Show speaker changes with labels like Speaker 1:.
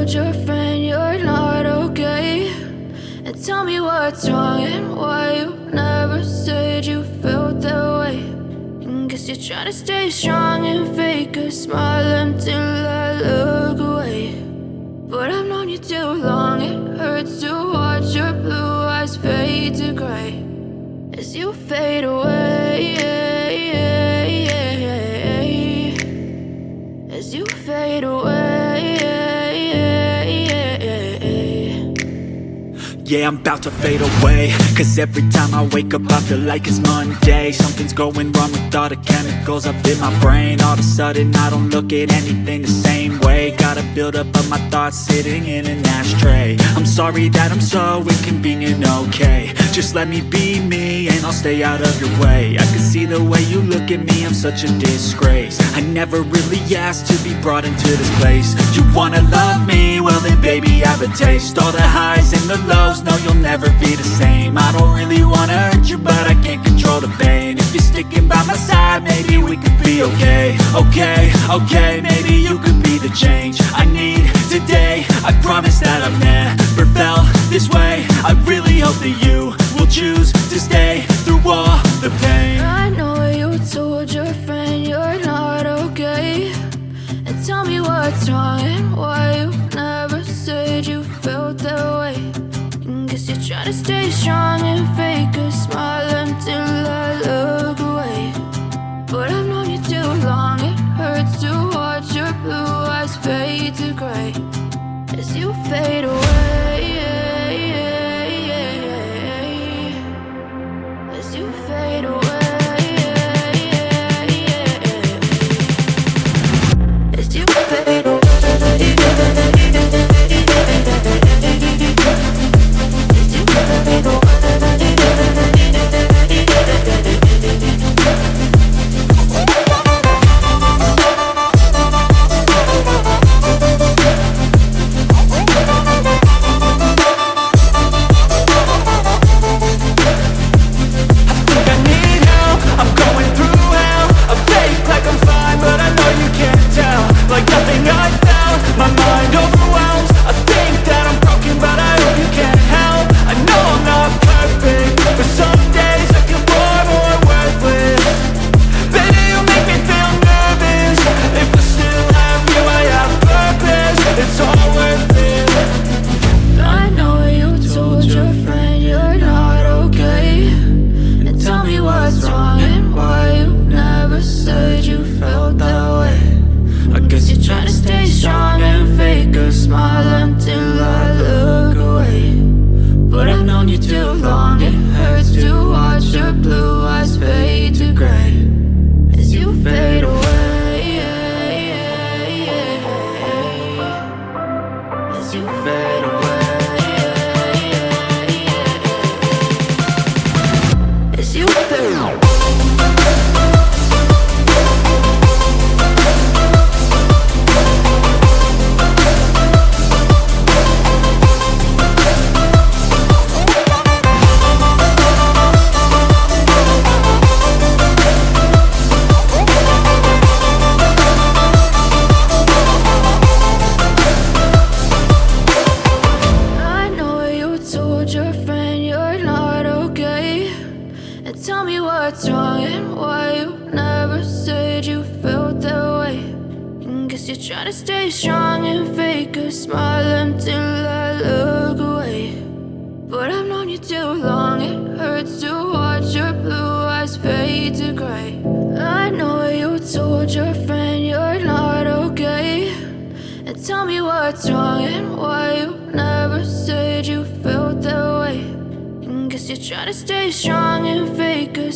Speaker 1: told your friend you're not okay? And tell me what's wrong and why you never said you felt that way. And guess you're trying to stay strong and fake a smile until I look away. But I've known you too long, it hurts to watch your blue eyes fade to gray as you fade away, as you fade away.
Speaker 2: Yeah, I'm about to fade away, cause every time I wake up I feel like it's Monday. Something's going wrong with all the chemicals up in my brain. All of a sudden I don't look at anything the same way. Got a build up of my thoughts sitting in an ashtray. I'm sorry that I'm so inconvenient, okay? Just let me be me and I'll stay out of your way. I can see the way you look at me, I'm such a disgrace. I never really asked to be brought into this place. You wanna love me? Well then baby, have a taste. All the highs and the lows, no, you'll never be the same. I don't really wanna hurt you, but I can't control the pain. If you're sticking by my side, maybe we could be okay. Okay, maybe you could be the change I need today. I promise that I've never felt this way. I really hope that you will choose to stay through all the pain.
Speaker 1: I know you told your friend you're not okay. And tell me what's wrong and why you never said you felt that way. Guess you're trying to stay strong and fake a smile until I look away. But I've known you too long, it hurts to watch your blue eyes fade to gray as you fade away, as you fade away, as you fade away. Tell me what's wrong and why you never said you felt that way. And guess you're trying to stay strong and fake a smile until I look away. But I've known you too long, it hurts to watch your blue eyes fade to gray. I know you told your friend you're not okay. And tell me what's wrong and why you never said you felt that way. Guess you're trying to stay strong and fake a